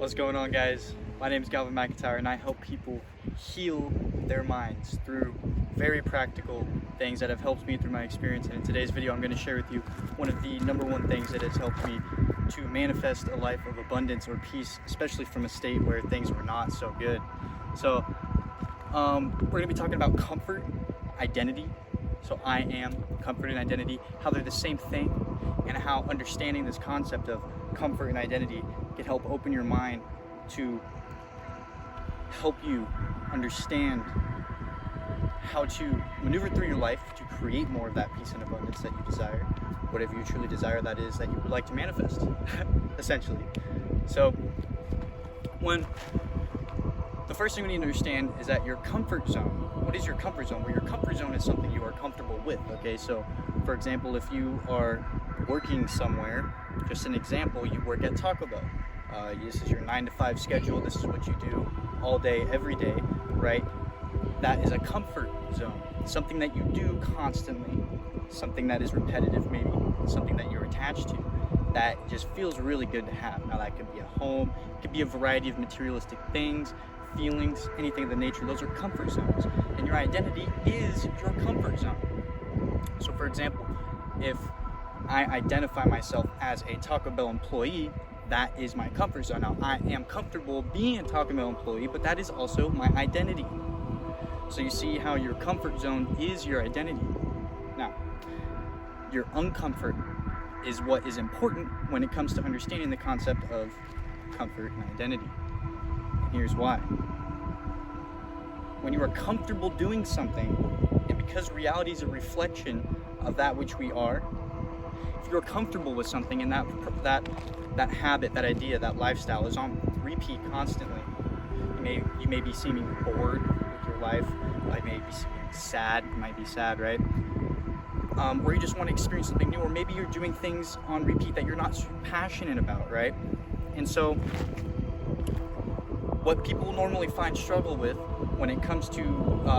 What's going on, guys? My name is Galvin McIntyre, and I help people heal their minds through very practical things that have helped me through my experience. And in today's video, I'm going to share with you one of the number one things that has helped me to manifest a life of abundance or peace, especially from a state where things were not so good. So we're going to be talking about comfort, identity. So I am, comfort and identity, how they're the same thing, and how understanding this concept of comfort and identity can help open your mind to help you understand how to maneuver through your life to create more of that peace and abundance that you desire, whatever you truly desire that is that you would like to manifest, essentially. So the first thing we need to understand is that your comfort zone, what is your comfort zone? Well, your comfort zone is something you are comfortable with, okay? So, for example, if you are working somewhere, just an example, you work at Taco Bell. This is your 9-to-5 schedule, this is what you do all day, every day, right? That is a comfort zone, something that you do constantly, something that is repetitive maybe, something that you're attached to, that just feels really good to have. Now that could be a home, it could be a variety of materialistic things, feelings, anything of the nature. Those are comfort zones, and your identity is your comfort zone. So for example, if I identify myself as a Taco Bell employee, that is my comfort zone. Now I am comfortable being a Taco Bell employee, but that is also my identity. So you see how your comfort zone is your identity. Now, your uncomfort is what is important when it comes to understanding the concept of comfort and identity. Here's why. When you are comfortable doing something, and because reality is a reflection of that which we are, if you're comfortable with something and that habit, that idea, that lifestyle is on repeat constantly, you may be seeming bored with your life, you may be seeming sad, you might be sad, right? Or you just want to experience something new, or maybe you're doing things on repeat that you're not passionate about, right? And so what people normally find struggle with when it comes to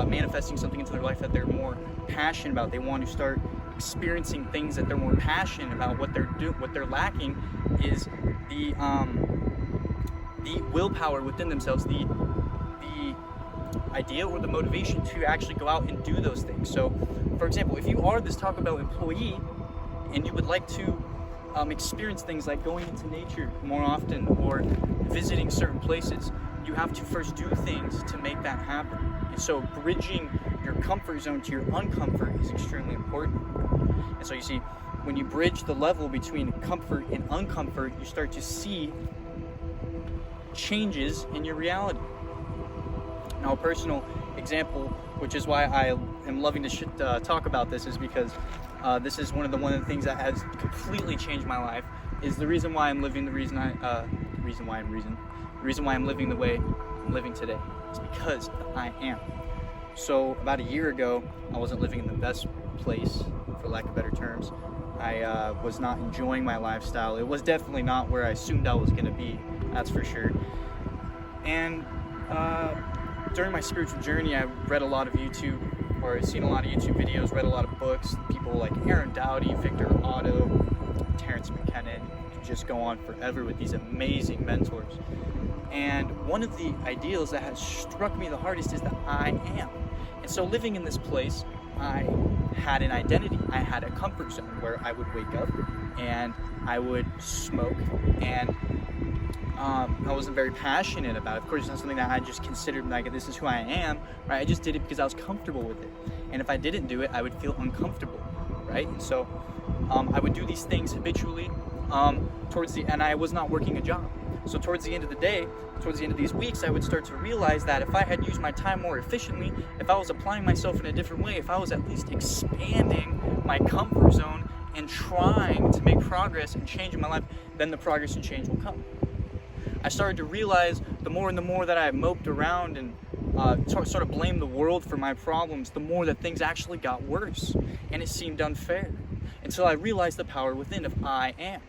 manifesting something into their life that they're more passionate about, they want to start experiencing things that they're more passionate about, what they're lacking is the willpower within themselves, the idea or the motivation to actually go out and do those things. So for example, if you are this Taco Bell employee and you would like to experience things like going into nature more often or visiting certain places, you have to first do things to make that happen. And so bridging your comfort zone to your uncomfort is extremely important. And so you see, when you bridge the level between comfort and uncomfort, you start to see changes in your reality. Now, a personal example, which is why I am loving to talk about this, is because this is one of the things that has completely changed my life. Is the reason why I'm living the reason why I'm living the way I'm living today. It's because I am. So about a year ago, I wasn't living in the best place, for lack of better terms. I was not enjoying my lifestyle. It was definitely not where I assumed I was going to be, that's for sure. And during my spiritual journey, I read a lot of YouTube, or seen a lot of YouTube videos, read a lot of books, people like Aaron Doughty, Victor Otto, Terrence McKenna, just go on forever with these amazing mentors. And one of the ideals that has struck me the hardest is that I am. And so living in this place, I had an identity. I had a comfort zone where I would wake up and I would smoke, and I wasn't very passionate about it. Of course, it's not something that I just considered like, this is who I am, right? I just did it because I was comfortable with it. And if I didn't do it, I would feel uncomfortable, right? And so I would do these things habitually and I was not working a job. So towards the end of the day, towards the end of these weeks, I would start to realize that if I had used my time more efficiently, if I was applying myself in a different way, if I was at least expanding my comfort zone and trying to make progress and change in my life, then the progress and change will come. I started to realize the more and the more that I moped around and sort of blamed the world for my problems, the more that things actually got worse, and it seemed unfair. Until I realized the power within of I am.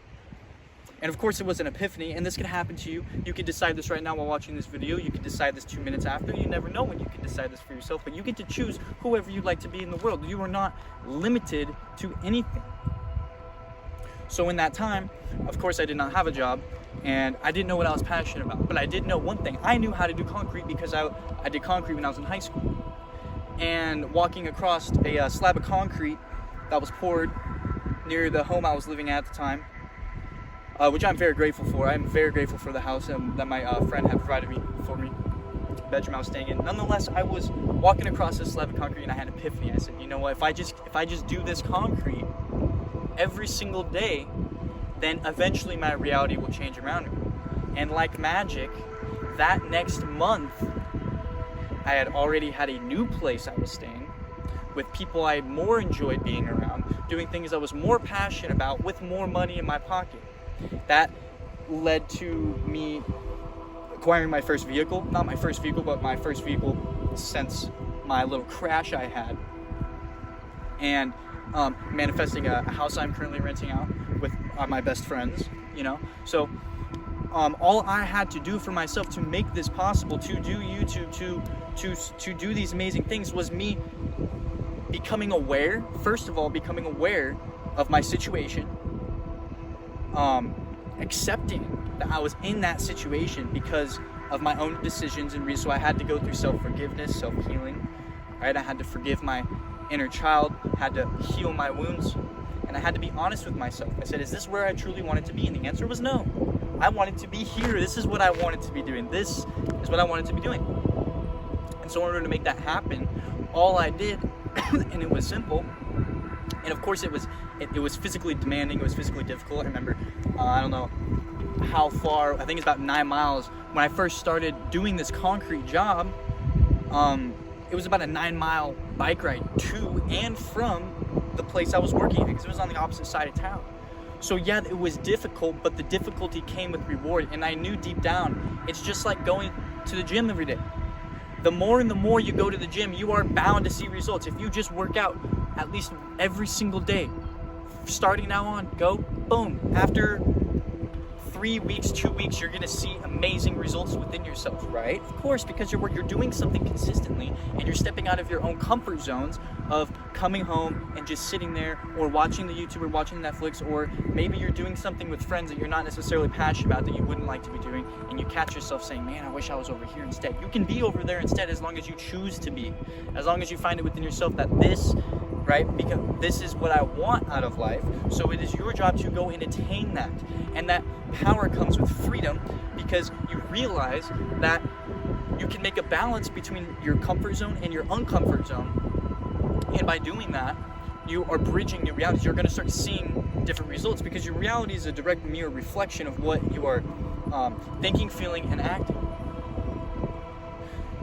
And of course it was an epiphany, and this could happen to you. You could decide this right now while watching this video. You could decide this 2 minutes after. You never know when you can decide this for yourself, but you get to choose whoever you'd like to be in the world. You are not limited to anything. So in that time, of course, I did not have a job, and I didn't know what I was passionate about. But I did know one thing. I knew how to do concrete because I did concrete when I was in high school. And walking across a slab of concrete that was poured near the home I was living at the time, which I'm very grateful for. I'm very grateful for the house that my friend had provided for me, the bedroom I was staying in. Nonetheless, I was walking across this slab of concrete and I had an epiphany. I said, you know what, if I just do this concrete every single day, then eventually my reality will change around me. And like magic, that next month, I had already had a new place I was staying with people I more enjoyed being around, doing things I was more passionate about with more money in my pocket. That led to me acquiring my first vehicle. Not my first vehicle, but my first vehicle since my little crash I had. And manifesting a house I'm currently renting out with my best friends, So all I had to do for myself to make this possible, to do YouTube, to do these amazing things, was me becoming aware, first of all, becoming aware of my situation, accepting that I was in that situation because of my own decisions and reasons. So I had to go through self-forgiveness, self-healing, right? I had to forgive my inner child, had to heal my wounds, and I had to be honest with myself. I said, is this where I truly wanted to be? And the answer was no. I wanted to be here. This is what I wanted to be doing. This is what I wanted to be doing. And so in order to make that happen, all I did, and it was simple, and of course it was physically demanding, it was physically difficult. I remember, I don't know how far, I think it's about 9 miles. When I first started doing this concrete job, it was about a 9-mile bike ride to and from the place I was working at, because it was on the opposite side of town. So yeah, it was difficult, but the difficulty came with reward. And I knew deep down, it's just like going to the gym every day. The more and the more you go to the gym, you are bound to see results. If you just work out at least every single day, starting now on, go, boom. After 3 weeks, 2 weeks, you're gonna see amazing results within yourself, right? Of course, because you're doing something consistently and you're stepping out of your own comfort zones of coming home and just sitting there or watching the YouTube or watching Netflix, or maybe you're doing something with friends that you're not necessarily passionate about that you wouldn't like to be doing, and you catch yourself saying, man, I wish I was over here instead. You can be over there instead as long as you choose to be, as long as you find it within yourself that this, right? Because this is what I want out of life. So it is your job to go and attain that. And that power comes with freedom, because you realize that you can make a balance between your comfort zone and your uncomfort zone. And by doing that, you are bridging your realities. You're going to start seeing different results, because your reality is a direct mirror reflection of what you are thinking, feeling, and acting.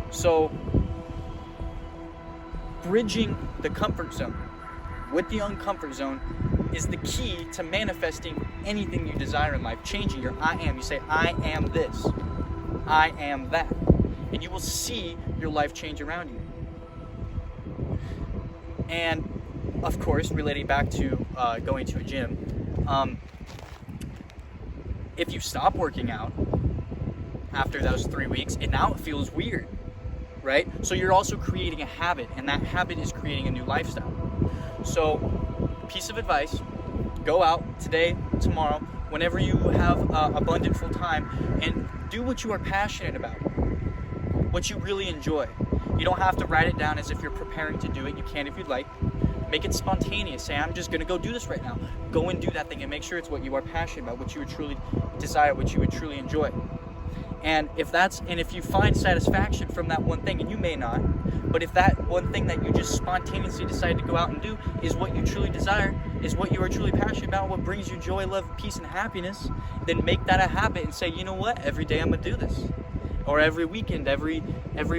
So bridging the comfort zone with the uncomfort zone is the key to manifesting anything you desire in life, changing your I am. You say, I am this, I am that, and you will see your life change around you. And of course, relating back to going to a gym, if you stop working out after those 3 weeks, and now it feels weird, right? So you're also creating a habit, and that habit is creating a new lifestyle. So, piece of advice, go out today, tomorrow, whenever you have abundant full time, and do what you are passionate about, what you really enjoy. You don't have to write it down as if you're preparing to do it. You can if you'd like. Make it spontaneous. Say, I'm just going to go do this right now. Go and do that thing, and make sure it's what you are passionate about, what you would truly desire, what you would truly enjoy. And if you find satisfaction from that one thing, and you may not, but if that one thing that you just spontaneously decide to go out and do is what you truly desire, is what you are truly passionate about, what brings you joy, love, peace, and happiness, then make that a habit and say, you know what, every day I'm going to do this. Or every weekend, every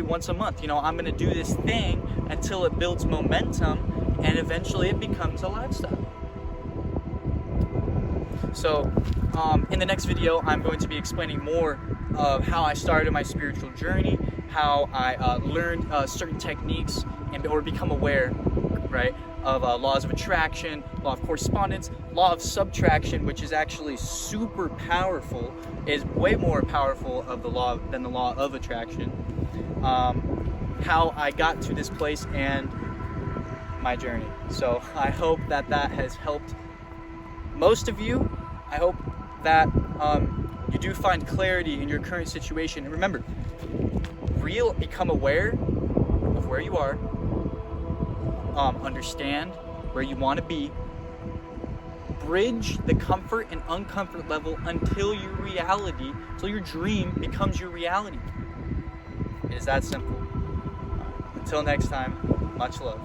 once a month, I'm going to do this thing until it builds momentum, and eventually it becomes a lifestyle. So in the next video, I'm going to be explaining more of how I started my spiritual journey, how I learned certain techniques or become aware, right, of laws of attraction, law of correspondence, law of subtraction, which is actually super powerful, is way more powerful than the law of attraction. How I got to this place and my journey. So I hope that has helped most of you, I hope that you do find clarity in your current situation. And remember, become aware of where you are, understand where you want to be, bridge the comfort and uncomfort level until your dream becomes your reality. It is that simple. Until next time, much love.